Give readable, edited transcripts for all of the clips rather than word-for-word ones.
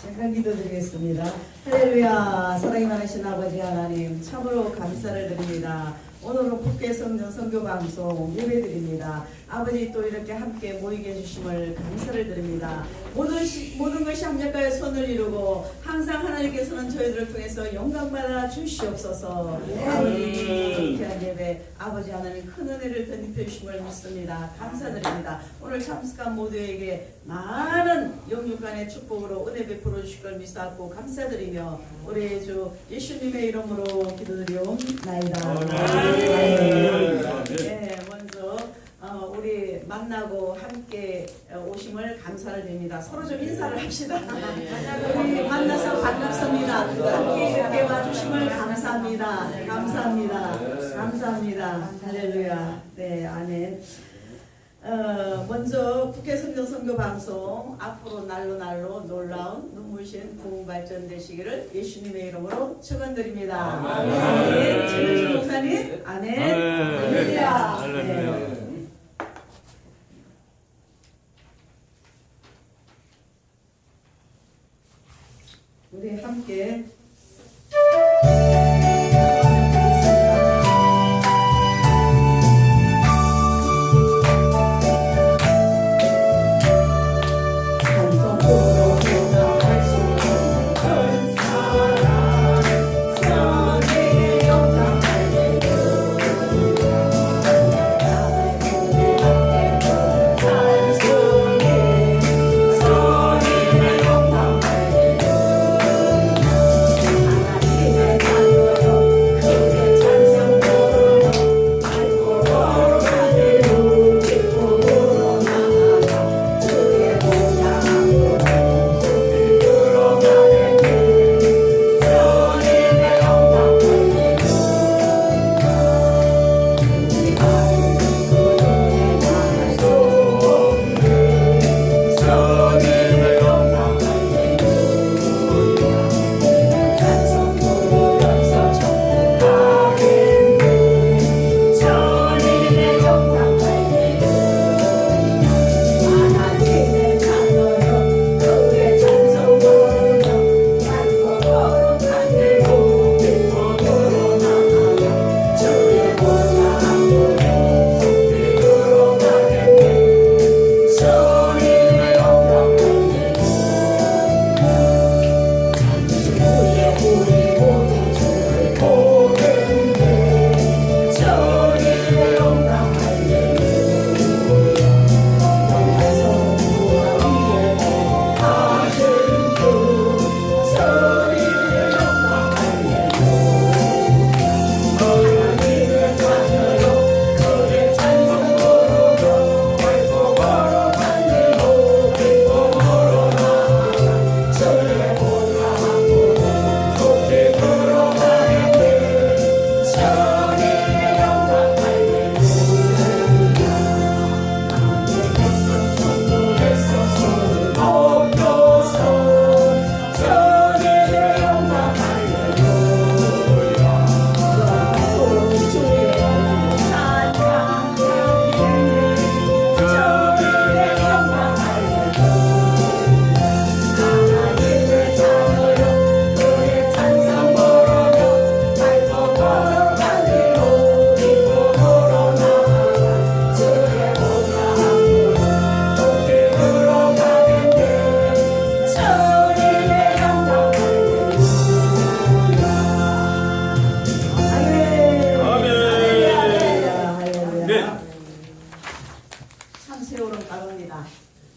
잠깐 기도드리겠습니다. 할렐루야. 사랑이 많으신 아버지 하나님 참으로 감사를 드립니다. 오늘은 국회 성전 선교 방송 예배드립니다. 아버지 또 이렇게 함께 모이게 해주심을 감사를 드립니다. 모든 것이 합력하여 손을 이루고 항상 하나님께서는 저희들을 통해서 영광받아 주시옵소서. 아버지 귀한 예배 아버지 하나님 큰 은혜를 덧입혀 주심을 믿습니다. 감사드립니다. 오늘 참석한 모두에게 많은 영육간의 축복으로 은혜 베풀어 주실 걸 믿사옵고 감사드리며 우리 주 예수님의 이름으로 기도드리옵나이다. 네, 먼저 우리 만나고 함께 오심을 감사를 드립니다. 서로 좀 인사를 합시다. 우리 만나서 반갑습니다. 함께 이렇게 와주심을 감사합니다. 감사합니다. 감사합니다. 할렐루야. 네, 아멘. 먼저 국회 성전 선교 방송 앞으로 날로 놀라운 눈부신 부흥 발전되시기를 예수님의 이름으로 축원드립니다. 아멘. 최민주 목사님, 아멘. 할렐루야. 네. 우리 함께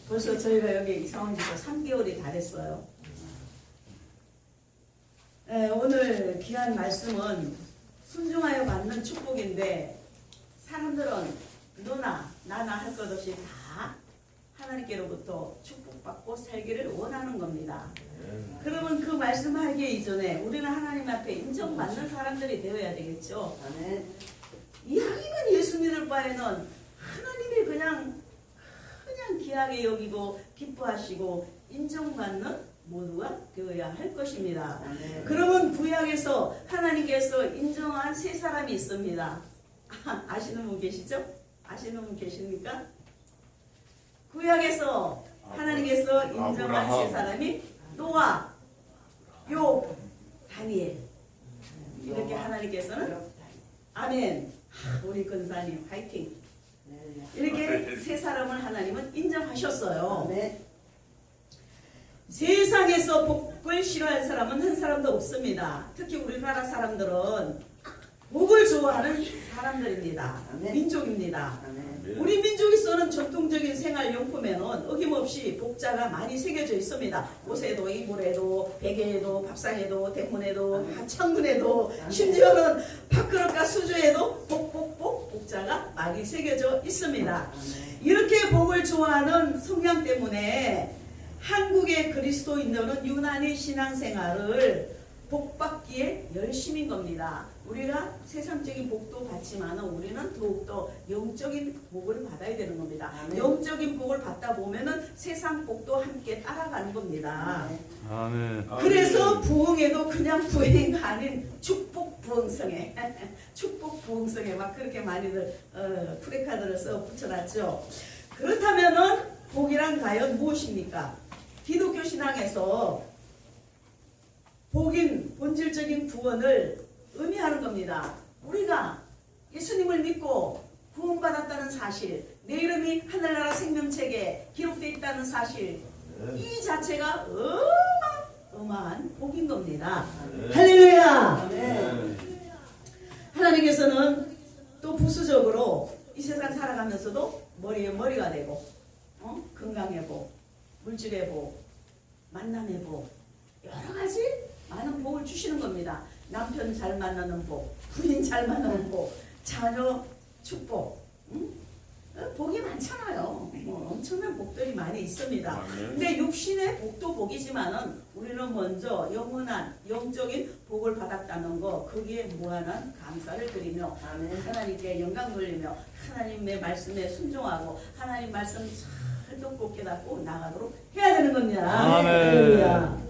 벌써 저희가 여기 이사 온 지도 3개월이 다 됐어요. 오늘 귀한 말씀은 순종하여 받는 축복인데 사람들은 너나 나나 할 것 없이 다 하나님께로부터 축복받고 살기를 원하는 겁니다. 그러면 그 말씀하기 이전에 우리는 하나님 앞에 인정받는 사람들이 되어야 되겠죠. 이왕이면 예수 믿을 바에는 하나님이 그냥 귀하게 여기고 기뻐하시고 인정받는 모두가 되어야 할 것입니다. 그러면 구약에서 하나님께서 인정한 세 사람이 있습니다. 아시는 분 계시죠? 아시는 분 계십니까? 구약에서 하나님께서 인정한 세 사람이 노아, 욥, 다니엘. 이렇게 하나님께서는 아멘. 우리 근사님 화이팅. 이렇게 세 사람을 하나님은 인정하셨어요. 세상에서 복을 싫어하는 사람은 한 사람도 없습니다. 특히 우리나라 사람들은 복을 좋아하는 사람들입니다. 민족입니다. 우리 민족이 쓰는 전통적인 생활용품에는 어김없이 복자가 많이 새겨져 있습니다. 옷에도 이불에도 베개에도 밥상에도 대문에도 창문에도 심지어는 밥그릇과 수저에도 복자가 많이 새겨져 있습니다. 이렇게 복을 좋아하는 성향 때문에 한국의 그리스도인들은 유난히 신앙생활을 복받기에 열심인 겁니다. 우리가 세상적인 복도 받지만 우리는 더욱더 영적인 복을 받아야 되는 겁니다. 아멘. 영적인 복을 받다 보면은 세상 복도 함께 따라가는 겁니다. 아멘. 그래서 부흥에도 그냥 부흥이 아닌 축복 부흥성에 축복 부흥성에 막 그렇게 많이들 프레카드를 써 붙여놨죠. 그렇다면은 복이란 과연 무엇입니까? 기독교 신앙에서 복인 본질적인 구원을 의미하는 겁니다. 우리가 예수님을 믿고 구원받았다는 사실, 내 이름이 하늘나라 생명책에 기록되어 있다는 사실, 이 자체가 어마어마한 복인 겁니다. 할렐루야! 하나님께서는 또 부수적으로 이 세상 살아가면서도 머리에 머리가 되고 건강의 복, 물질의 복, 만남의 복, 여러 가지 많은 복을 주시는 겁니다. 남편 잘 만나는 복, 부인 잘 만나는 복, 자녀 축복, 복이 많잖아요. 엄청난 복들이 많이 있습니다. 근데 육신의 복도 복이지만은 우리는 먼저 영원한 영적인 복을 받았다는 거, 거기에 무한한 감사를 드리며 하나님께 영광 돌리며 하나님의 말씀에 순종하고 하나님 말씀 잘 듣고 깨닫고 나가도록 해야 되는 겁니다. 아멘.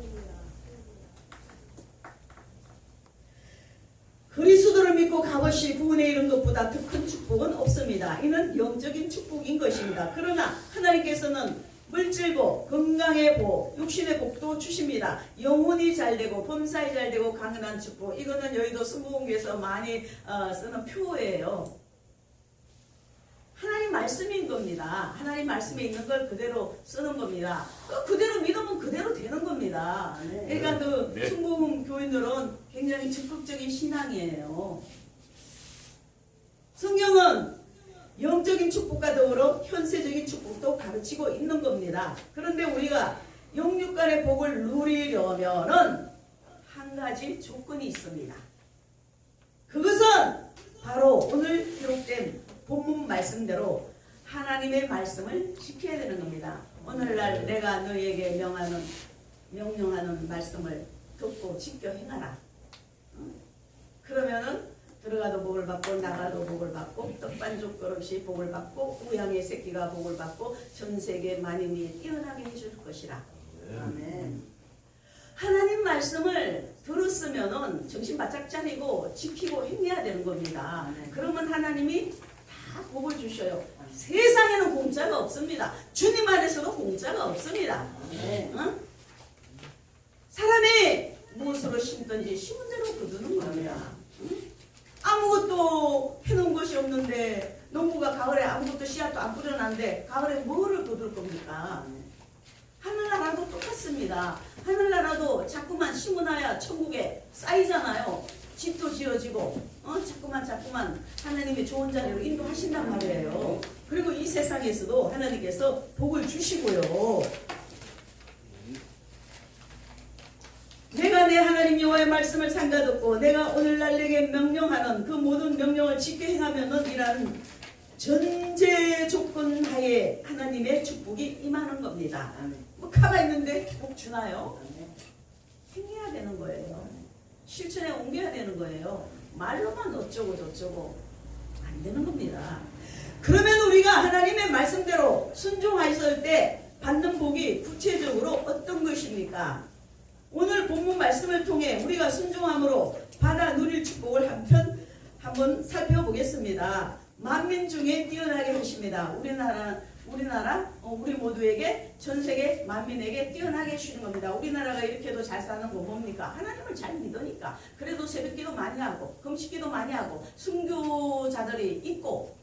그리스도를 믿고 값없이 구원에 이른 것보다 더 큰 축복은 없습니다. 이는 영적인 축복인 것입니다. 그러나 하나님께서는 물질복, 건강의 복, 육신의 복도 주십니다. 영혼이 잘되고 범사에 잘되고 강건한 축복. 이거는 여의도 승무원교에서 많이 쓰는 표예요. 하나님 말씀인 겁니다. 하나님 말씀에 있는 걸 그대로 쓰는 겁니다. 그대로 믿으면 그대로 되는 겁니다. 그러니까 그 승무원 교인들은 굉장히 적극적인 신앙이에요. 성경은 영적인 축복과 더불어 현세적인 축복도 가르치고 있는 겁니다. 그런데 우리가 영육간의 복을 누리려면은 한 가지 조건이 있습니다. 그것은 바로 오늘 기록된 본문 말씀대로 하나님의 말씀을 지켜야 되는 겁니다. 오늘날 내가 너희에게 명령하는 말씀을 듣고 지켜 행하라. 그러면은 들어가도 복을 받고 나가도 복을 받고 떡반죽 그릇이 복을 받고 우양의 새끼가 복을 받고 전 세계 만인이 뛰어나게 해줄 것이라. 아멘. 하나님 말씀을 들었으면은 정신 바짝 차리고 지키고 행해야 되는 겁니다. 그러면 하나님이 다 복을 주셔요. 세상에는 공짜가 없습니다. 주님 안에서도 공짜가 없습니다. 응? 사람이 무엇으로 심든지 심은 대로 거두는 겁니다. 응? 아무것도 해놓은 것이 없는데 농부가 가을에 아무것도 씨앗도 안 뿌려놨는데 가을에 뭐를 거둘 겁니까? 하늘나라도 똑같습니다. 하늘나라도 자꾸만 심어놔야 천국에 쌓이잖아요. 집도 지어지고 자꾸만 하나님의 좋은 자리로 인도하신단 말이에요. 그리고 이 세상에서도 하나님께서 복을 주시고요. 내가 내 하나님 여호와의 말씀을 삼가듣고 내가 오늘날 내게 명령하는 그 모든 명령을 지켜 행하면은 이라는 전제 조건 하에 하나님의 축복이 임하는 겁니다. 뭐 가만히 있는데 복 주나요? 행해야 되는 거예요. 실천에 옮겨야 되는 거예요. 말로만 어쩌고 저쩌고 안 되는 겁니다. 그러면 우리가 하나님의 말씀대로 순종하였을 때 받는 복이 구체적으로 어떤 것입니까? 오늘 본문 말씀을 통해 우리가 순종함으로 받아 누릴 축복을 한번 살펴보겠습니다. 만민 중에 뛰어나게 하십니다. 우리나라, 우리 모두에게 전 세계 만민에게 뛰어나게 해주시는 겁니다. 우리나라가 이렇게도 잘 사는 거 뭡니까? 하나님을 잘 믿으니까. 그래도 새벽기도 많이 하고 금식기도 많이 하고 순교자들이 있고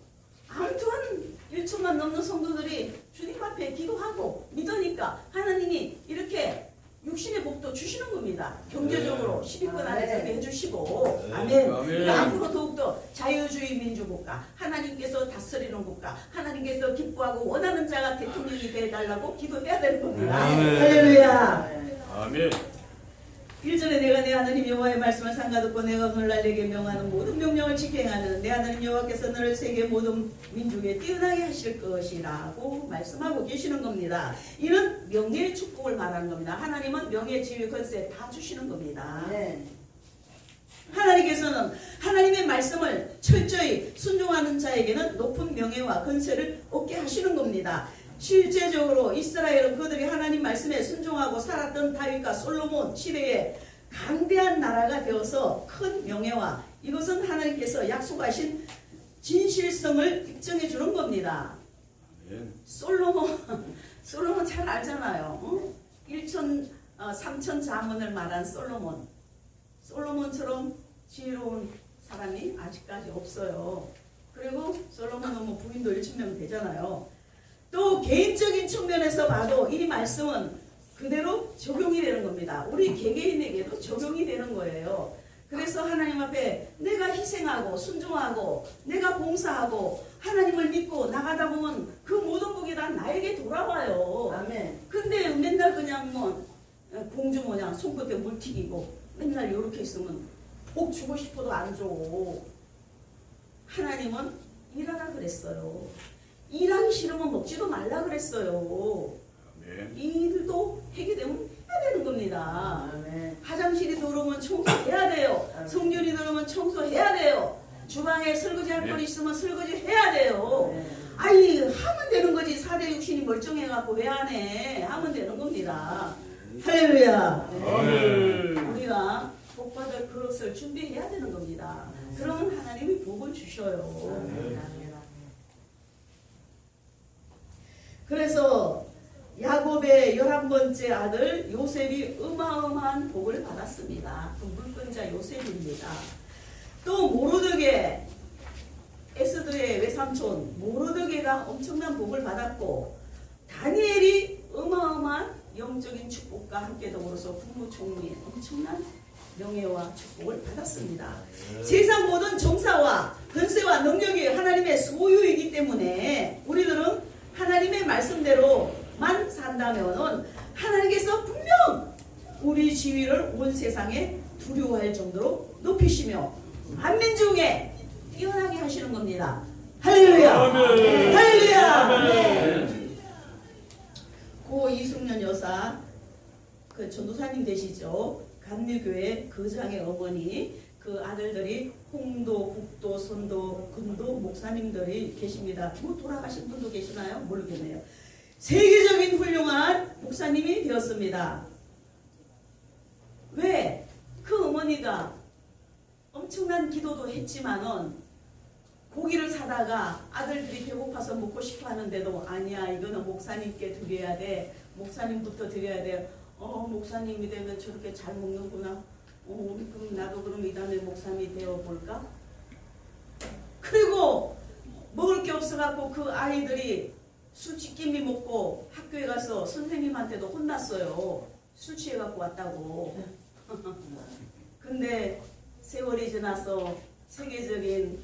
아무튼 1천만 넘는 성도들이 주님 앞에 기도하고 믿으니까 하나님이 이렇게 육신의 복도 주시는 겁니다. 경제적으로 10위권 안에 들게 해주시고 아멘. 그러니까 앞으로 더욱더 자유주의 민주국가, 하나님께서 다스리는 국가, 하나님께서 기뻐하고 원하는 자가 대통령이 되어달라고 기도해야 되는 겁니다. 할렐루야. 아멘. 1절에 내가 내 하나님 여호와의 말씀을 상가듣고 내가 오늘날 내게 명하는 모든 명령을 지켜 행하는 내 하나님 여호와께서 너를 세계 모든 민족에 뛰어나게 하실 것이라고 말씀하고 계시는 겁니다. 이는 명예의 축복을 말하는 겁니다. 하나님은 명예, 지위, 권세 다 주시는 겁니다. 하나님께서는 하나님의 말씀을 철저히 순종하는 자에게는 높은 명예와 권세를 얻게 하시는 겁니다. 실제적으로 이스라엘은 그들이 하나님 말씀에 순종하고 살았던 다윗과 솔로몬 시대에 강대한 나라가 되어서 큰 명예와 이것은 하나님께서 약속하신 진실성을 입증해 주는 겁니다. 솔로몬 잘 알잖아요. 3천 자문을 말한 솔로몬처럼 지혜로운 사람이 아직까지 없어요. 그리고 솔로몬은 뭐 부인도 1,000명 되잖아요. 또 개인적인 측면에서 봐도 이 말씀은 그대로 적용이 되는 겁니다. 우리 개개인에게도 적용이 되는 거예요. 그래서 하나님 앞에 내가 희생하고 순종하고 내가 봉사하고 하나님을 믿고 나가다 보면 그 모든 복이 다 나에게 돌아와요. 아멘. 근데 맨날 그냥 뭐 공주 모양 손끝에 물 튀기고 맨날 이렇게 있으면 복 주고 싶어도 안 줘. 하나님은 일하라 그랬어요. 일하기 싫으면 먹지도 말라 그랬어요. 일도 하게 되면 해야 되는 겁니다. 화장실이 더러우면 청소해야 돼요. 성전이 더러우면 청소해야 돼요. 주방에 설거지할 거 있으면 설거지 해야 돼요. 아니 하면 되는 거지. 4대 육신이 멀쩡해갖고 왜 안 해? 하면 되는 겁니다. 할렐루야. 우리가 복받을 그릇을 준비해야 되는 겁니다. 그러면 하나님이 복을 주셔요. 그래서 야곱의 11번째 아들 요셉이 어마어마한 복을 받았습니다. 그 물권자 요셉입니다. 또 모르드게, 에스더의 외삼촌 모르드게가 엄청난 복을 받았고 다니엘이 어마어마한 영적인 축복과 함께 더불어서 국무총리 엄청난 명예와 축복을 받았습니다. 세상 모든 정사와 권세와 능력이 하나님의 소유이기 때문에 우리들은 하나님의 말씀대로만 산다면은 하나님께서 분명 우리 지위를 온 세상에 두려워할 정도로 높이시며 만민 중에 뛰어나게 하시는 겁니다. 할렐루야. 아멘. 할렐루야. 아멘. 고 이숙년 여사 그 전도사님 되시죠. 감리교회 거장의 어머니 그 아들들이 홍도, 국도, 선도, 근도 목사님들이 계십니다. 뭐 돌아가신 분도 계시나요? 모르겠네요. 세계적인 훌륭한 목사님이 되었습니다. 왜? 그 어머니가 엄청난 기도도 했지만은 고기를 사다가 아들들이 배고파서 먹고 싶어 하는데도 아니야 이거는 목사님께 드려야 돼. 목사님부터 드려야 돼. 목사님이 되면 저렇게 잘 먹는구나. 그럼 나도 그럼 이 다음에 목사님이 되어볼까? 그리고 먹을 게 없어갖고 그 아이들이 술치김이 먹고 학교에 가서 선생님한테도 혼났어요. 술 취해갖고 왔다고. 근데 세월이 지나서 세계적인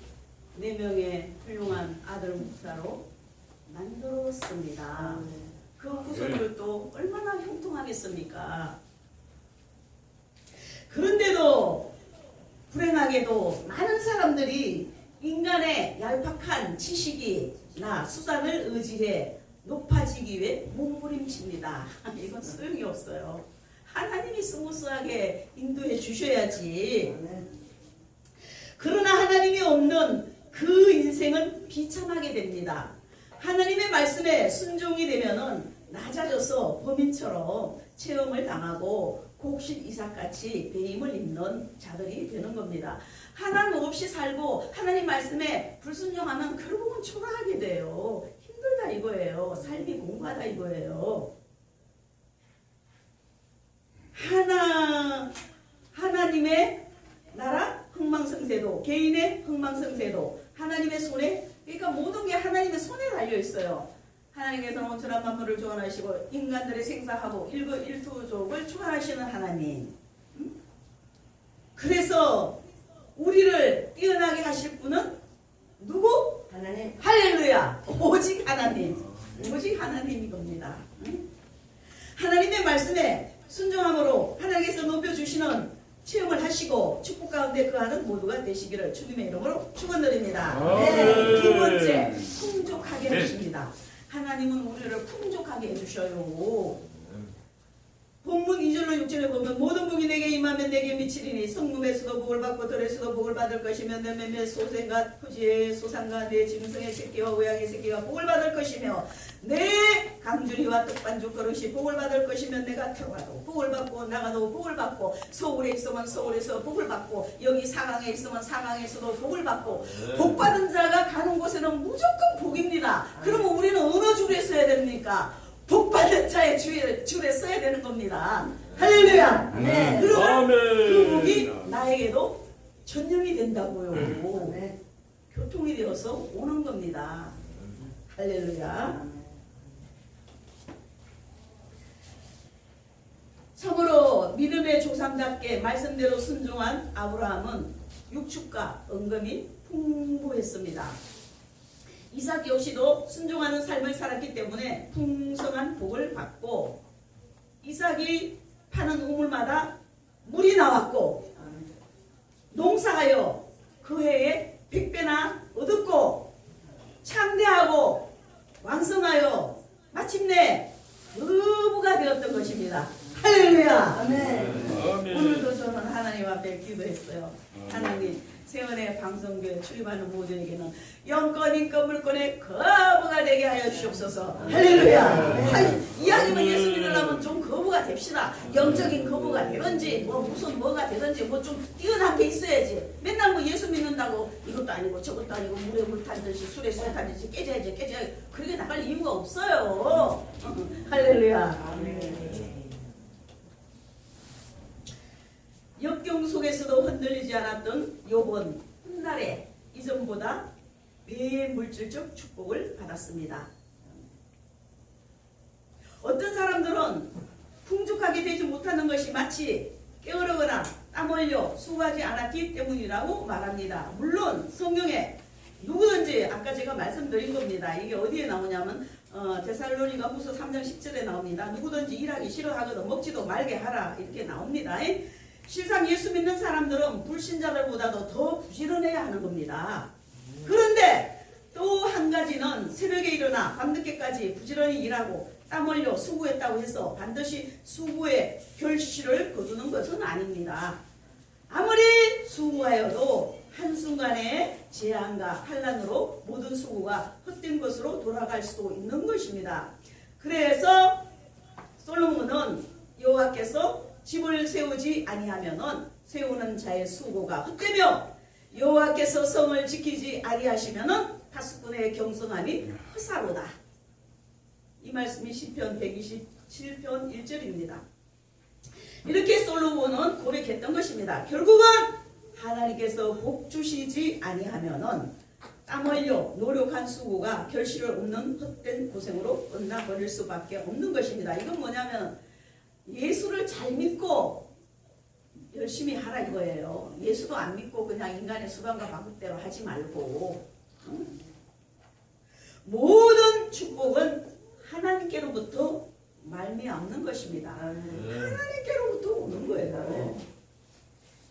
4명의 훌륭한 아들 목사로 만들었습니다. 그 후손들도 얼마나 형통하겠습니까? 그런데도 불행하게도 많은 사람들이 인간의 얄팍한 지식이나 수단을 의지해 높아지기 위해 몸부림칩니다. 이건 소용이 없어요. 하나님이 스무스하게 인도해 주셔야지. 그러나 하나님이 없는 그 인생은 비참하게 됩니다. 하나님의 말씀에 순종이 되면은 낮아져서 범인처럼 체험을 당하고 곡식 이삭같이 배임을 입는 자들이 되는 겁니다. 하나님 없이 살고 하나님 말씀에 불순종하면 결국은 초라하게 돼요. 힘들다 이거예요. 삶이 공부하다 이거예요. 하나님의 나라 흥망성쇠도, 개인의 흥망성쇠도 하나님의 손에, 그러니까 모든 게 하나님의 손에 달려 있어요. 하나님께서는 온전한 만물을 주관하시고 인간들의 생사하고 일거일투족을 주관하시는 하나님. 그래서 우리를 뛰어나게 하실 분은 누구? 하나님. 할렐루야. 오직 하나님. 오직 하나님이 겁니다. 하나님의 말씀에 순종함으로 하나님께서 높여주시는 체험을 하시고 축복 가운데 거하는 모두가 되시기를 주님의 이름으로 축원드립니다. 네, 두 번째, 풍족하게 하십니다. 하나님은 우리를 풍족하게 해주셔요. 본문 2절로 6절에 보면 모든 복이 내게 임하면 내게 미치리니 성금에서도 복을 받고 들에서도 복을 받을 것이며 내 매매 소생과 토지의 소산과 내 짐승의 새끼와 우양의 새끼가 복을 받을 것이며 내 강준이와 떡반죽 그릇이 복을 받을 것이며 내가 들어가도 복을 받고 나가도 복을 받고 서울에 있으면 서울에서 복을 받고 여기 사강에 있으면 사강에서도 복을 받고 복 받은 자가 가는 곳에는 무조건 복입니다. 그러면 우리는 어느 줄에 써야 됩니까? 복받은 자의 줄에 써야 되는 겁니다. 할렐루야. 네. 그러면 그 복이 나에게도 전염이 된다고요. 네. 교통이 되어서 오는 겁니다. 할렐루야. 참으로 믿음의 조상답게 말씀대로 순종한 아브라함은 육축과 은금이 풍부했습니다. 이삭 역시도 순종하는 삶을 살았기 때문에 풍성한 복을 받고 이삭이 파는 우물마다 물이 나왔고 농사하여 그 해에 100배나 얻었고 창대하고 왕성하여 마침내 어부가 되었던 것입니다. 할렐루야. 아멘. 오늘도 저는 하나님 앞에 기도했어요. 하나님, 세원의 방송교회 출입하는 모두에게는 영권, 인권, 물권의 거부가 되게 하여 주옵소서. 할렐루야. 이왕이면 예수 믿으려면 좀 거부가 됩시다. 영적인 거부가 되든지 무슨 뭐가 되든지 좀 뛰어난 게 있어야지. 맨날 예수 믿는다고 이것도 아니고 저것도 아니고 물에 물 타듯이 술에 술 타듯이 깨져야지. 그렇게 나갈 이유가 없어요. 할렐루야. 역경 속에서도 흔들리지 않았던 욥은 훗날에 이전보다 배의 물질적 축복을 받았습니다. 어떤 사람들은 풍족하게 되지 못하는 것이 마치 게으르거나 땀 흘려 수고하지 않았기 때문이라고 말합니다. 물론 성경에 누구든지 아까 제가 말씀드린 겁니다. 이게 어디에 나오냐면 데살로니가 후서 3장 10절에 나옵니다. 누구든지 일하기 싫어하거든 먹지도 말게 하라 이렇게 나옵니다. 실상 예수 믿는 사람들은 불신자들보다도 더 부지런해야 하는 겁니다. 그런데 또 한 가지는 새벽에 일어나 밤늦게까지 부지런히 일하고 땀 흘려 수고했다고 해서 반드시 수고의 결실을 거두는 것은 아닙니다. 아무리 수고하여도 한순간의 재앙과 환난으로 모든 수고가 헛된 것으로 돌아갈 수도 있는 것입니다. 그래서 솔로몬은 여호와께서 집을 세우지 아니하면은 세우는 자의 수고가 헛되며 여호와께서 성을 지키지 아니하시면은 다스꾼의 경성함이 헛사로다. 이 말씀이 시편 127편 1절입니다. 이렇게 솔로몬은 고백했던 것입니다. 결국은 하나님께서 복 주시지 아니하면은 땀 흘려 노력한 수고가 결실을 없는 헛된 고생으로 끝나버릴 수밖에 없는 것입니다. 이건 뭐냐면 예수를 잘 믿고 열심히 하라 이거예요. 예수도 안 믿고 그냥 인간의 수단과 방법대로 하지 말고 모든 축복은 하나님께로부터 말미암는 것입니다. 하나님께로부터 오는 거예요.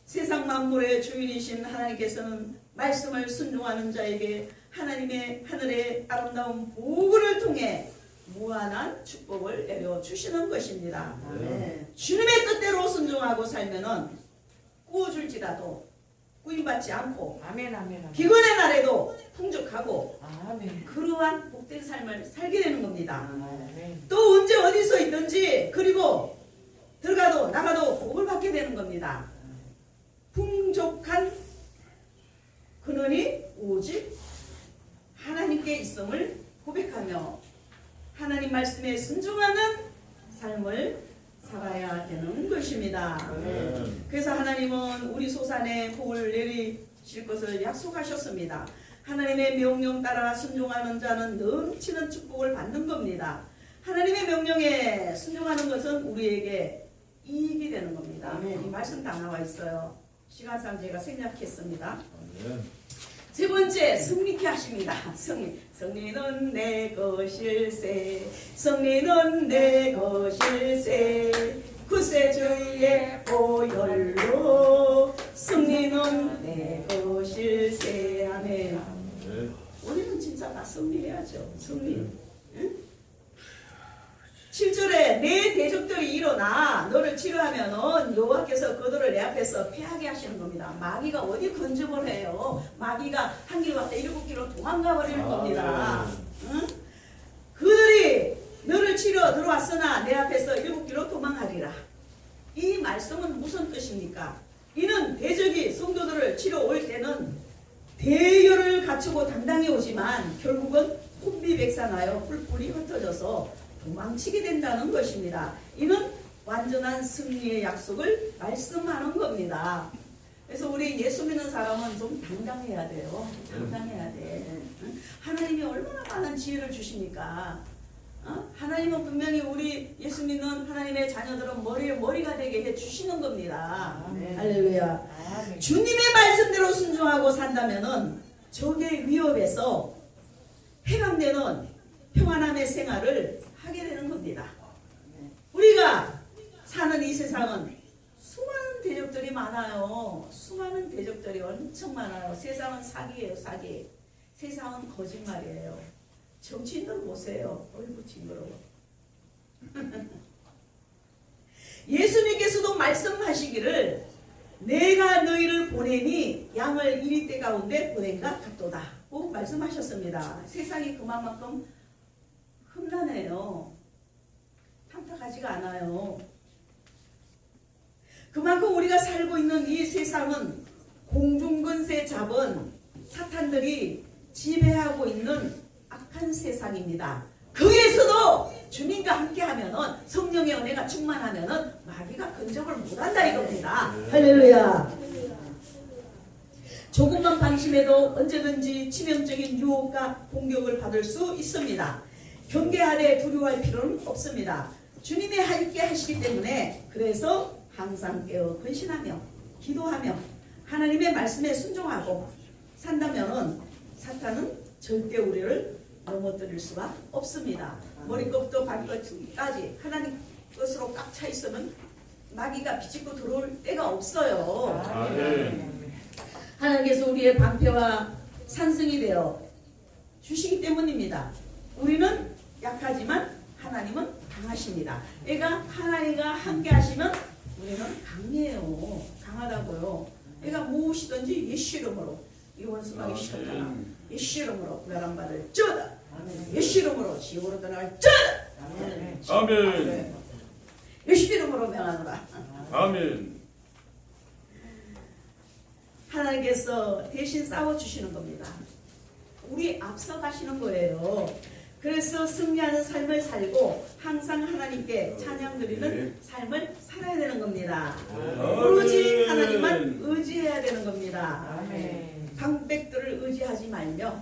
세상 만물의 주인이신 하나님께서는 말씀을 순종하는 자에게 하나님의 하늘의 아름다운 보고를 통해 무한한 축복을 내려주시는 것입니다. 주님의 뜻대로 순종하고 살면은 꾸어줄지라도 꾸임받지 않고 비건의 날에도 풍족하고 그러한 복된 삶을 살게 되는 겁니다. 또 언제 어디서 있든지 그리고 들어가도 나가도 복을 받게 되는 겁니다. 풍족한 근원이 오직 하나님께 있음을 고백하며 말씀에 순종하는 삶을 살아야 되는 것입니다. 그래서 하나님은 우리 소산에 복을 내리실 것을 약속하셨습니다. 하나님의 명령 따라 순종하는 자는 넘치는 축복을 받는 겁니다. 하나님의 명령에 순종하는 것은 우리에게 이익이 되는 겁니다. 이 말씀 다 나와 있어요. 시간상 제가 생략했습니다. 세 번째, 승리케 하십니다. 승리는 내 것일세. 승리는 내 것일세. 구세주의 보혈로 승리는 내 것일세. 아멘. 우리는 진짜 다 승리해야죠. 승리. 응? 7절에 내 대적들이 일어나 너를 치료하면은 여호와께서 그들을 내 앞에서 패하게 하시는 겁니다. 마귀가 어디 근접을 해요. 마귀가 한 길 왔다 7길로 도망가 버리는 겁니다. 응? 그들이 너를 치러 들어왔으나 내 앞에서 7길로 도망하리라. 이 말씀은 무슨 뜻입니까? 이는 대적이 성도들을 치러 올 때는 대열을 갖추고 당당히 오지만 결국은 혼비백산하여 뿔뿔이 흩어져서 도망치게 된다는 것입니다. 이는 완전한 승리의 약속을 말씀하는 겁니다. 그래서 우리 예수 믿는 사람은 좀 당당해야 돼요. 당당해야 돼. 하나님이 얼마나 많은 지혜를 주십니까? 하나님은 분명히 우리 예수 믿는 하나님의 자녀들은 머리가 되게 해 주시는 겁니다. 할렐루야. 주님의 말씀대로 순종하고 산다면은 적의 위협에서 해방되는 평안함의 생활을 하게 되는 겁니다. 우리가 사는 이 세상은 수많은 대적들이 많아요. 수많은 대적들이 엄청 많아요. 세상은 사기예요, 사기. 세상은 거짓말이에요. 정치인들 보세요. 어이구 징그러워. 예수님께서도 말씀하시기를 내가 너희를 보내니 양을 이리 때 가운데 보낸가 같도다. 꼭 말씀하셨습니다. 세상이 그만큼 험난해요. 탐탁하지가 않아요. 그만큼 우리가 살고 있는 이 세상은 공중근세 잡은 사탄들이 지배하고 있는 악한 세상입니다. 그에서도 주님과 함께하면은 성령의 은혜가 충만하면은 마귀가 근접을 못한다 이겁니다. 할렐루야. 조금만 방심해도 언제든지 치명적인 유혹과 공격을 받을 수 있습니다. 경계하되 두려워할 필요는 없습니다. 주님이 함께 하시기 때문에 그래서 항상 깨어 근신하며 기도하며 하나님의 말씀에 순종하고 산다면은 사탄은 절대 우리를 넘어뜨릴 수가 없습니다. 머리끝부터 발끝까지 하나님 것으로 꽉 차 있으면 마귀가 비집고 들어올 데가 없어요. 하나님께서 우리의 방패와 산성이 되어 주시기 때문입니다. 우리는 약하지만 하나님은 강하십니다. 그러니까 하나님과 함께 하시면 우리는 강해요. 강하다고요. 그러니까 무엇이든지 예수 이름으로 이 원수막이 싫었잖아. 예수 이름으로 멸함받을 쩌다. 예수 이름으로 지옥으로 떠나갈 쩌다. 아멘. 예수 이름으로 명하노라. 아멘. 하나님께서 대신 싸워주시는 겁니다. 우리 앞서 가시는 거예요. 그래서 승리하는 삶을 살고 항상 하나님께 찬양 드리는 삶을 살아야 되는 겁니다. 오로지 하나님만 의지해야 되는 겁니다. 방백들을 의지하지 말며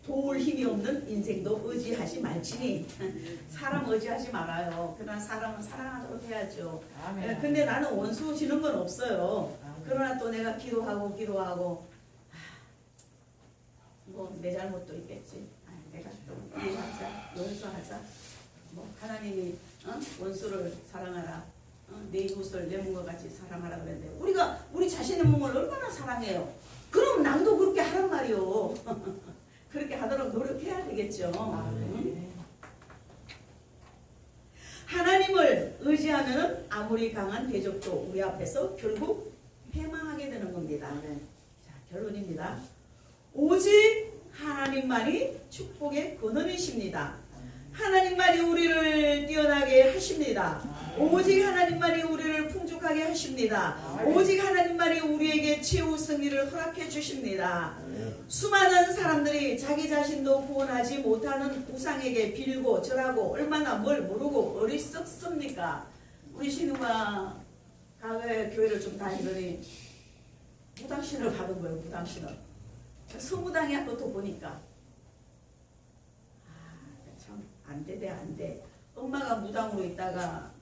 도울 힘이 없는 인생도 의지하지 말지니 사람 의지하지 말아요. 그러나 사람은 사랑하도록 해야죠. 근데 나는 원수 지는 건 없어요. 그러나 또 내가 기도하고 뭐 내 잘못도 있겠지. 내가 또 이해하자, 용서하자. 뭐 하나님이 원수를 사랑하라, 내 이웃을 내 몸과 같이 사랑하라 그랬는데 우리가 우리 자신의 몸을 얼마나 사랑해요. 그럼 남도 그렇게 하란 말이요. 그렇게 하도록 노력해야 되겠죠. 하나님을 의지하면 아무리 강한 대적도 우리 앞에서 결국 패망하게 되는 겁니다. 자, 결론입니다. 오직 하나님만이 축복의 근원이십니다. 하나님만이 우리를 뛰어나게 하십니다. 오직 하나님만이 우리를 풍족하게 행복하게 하십니다. 오직 하나님만이 우리에게 최후 승리를 허락해 주십니다. 수많은 사람들이 자기 자신도 구원하지 못하는 우상에게 빌고 절하고 얼마나 뭘 모르고 어리석습니까? 우리 신우가 과거에 교회를 좀 다니더니 무당신을 받은 거예요. 무당신을. 서무당에 한번 또 보니까 참 안돼 안돼. 엄마가 무당으로 있다가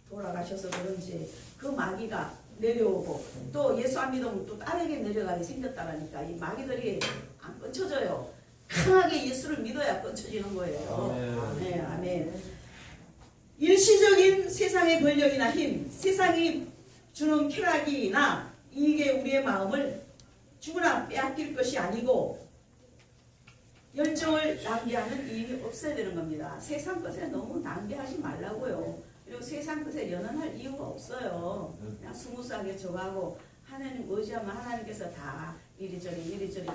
돌아가셔서 그런지 그 마귀가 내려오고 또 예수 안 믿으면 또 딸에게 내려가게 생겼다라니까 이 마귀들이 안 끊쳐져요. 강하게 예수를 믿어야 끊쳐지는 거예요. 아멘. 아멘. 일시적인 세상의 권력이나 힘, 세상이 주는 쾌락이나 이게 우리의 마음을 죽으나 빼앗길 것이 아니고 열정을 낭비하는 이유가 없어야 되는 겁니다. 세상 것에 너무 낭비하지 말라고요. 그리고 세상 것에 연연할 이유가 없어요. 그냥 스무스하게 저하고 하나님 의지하면 하나님께서 다 이리저리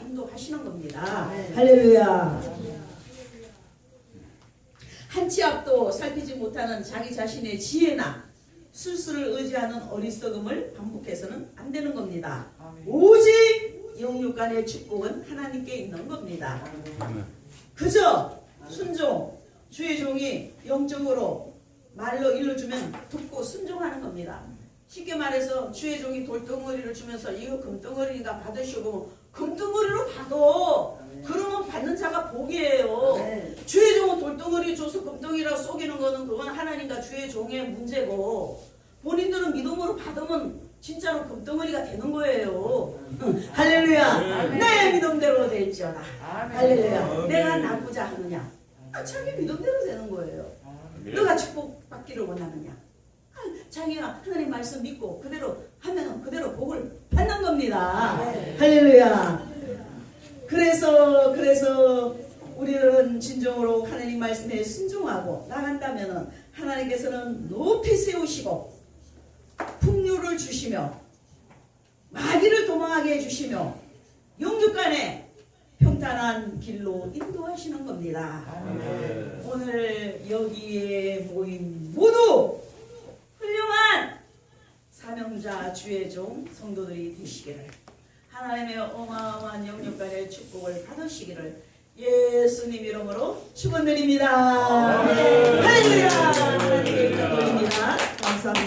인도하시는 겁니다. 할렐루야. 한 치 앞도 살피지 못하는 자기 자신의 지혜나 술수를 의지하는 어리석음을 반복해서는 안 되는 겁니다. 오직 영육간의 축복은 하나님께 있는 겁니다. 그저 순종, 주의 종이 영적으로 말로 일러주면 듣고 순종하는 겁니다. 쉽게 말해서 주의 종이 돌덩어리를 주면서 이거 금덩어리가 받으시고 금덩어리로 받아. 그러면 받는 자가 복이에요. 주의 종은 돌덩어리 줘서 금덩이라 속이는 거는 그건 하나님과 주의 종의 문제고 본인들은 믿음으로 받으면 진짜로 금덩어리가 되는 거예요. 할렐루야. 내 믿음대로 될지어다. 할렐루야. 내가 나쁘자 하느냐. 자기 믿음대로 되는 거예요. 너가 축복받기를 원하느냐. 자기가 하나님 말씀 믿고 그대로 하면 그대로 복을 받는 겁니다. 할렐루야. 그래서 우리는 진정으로 하나님 말씀에 순종하고 나간다면 하나님께서는 높이 세우시고 풍요를 주시며 마귀를 도망하게 해주시며 영육간에 평탄한 길로 인도하시는 겁니다. 오늘 여기에 모인 모두 훌륭한 사명자 주의 종 성도들이 되시기를 하나님의 어마어마한 영육간의 축복을 받으시기를 예수님 이름으로 축원드립니다. 할렐루야. 하나님께 감사드립니다. 감사합니다.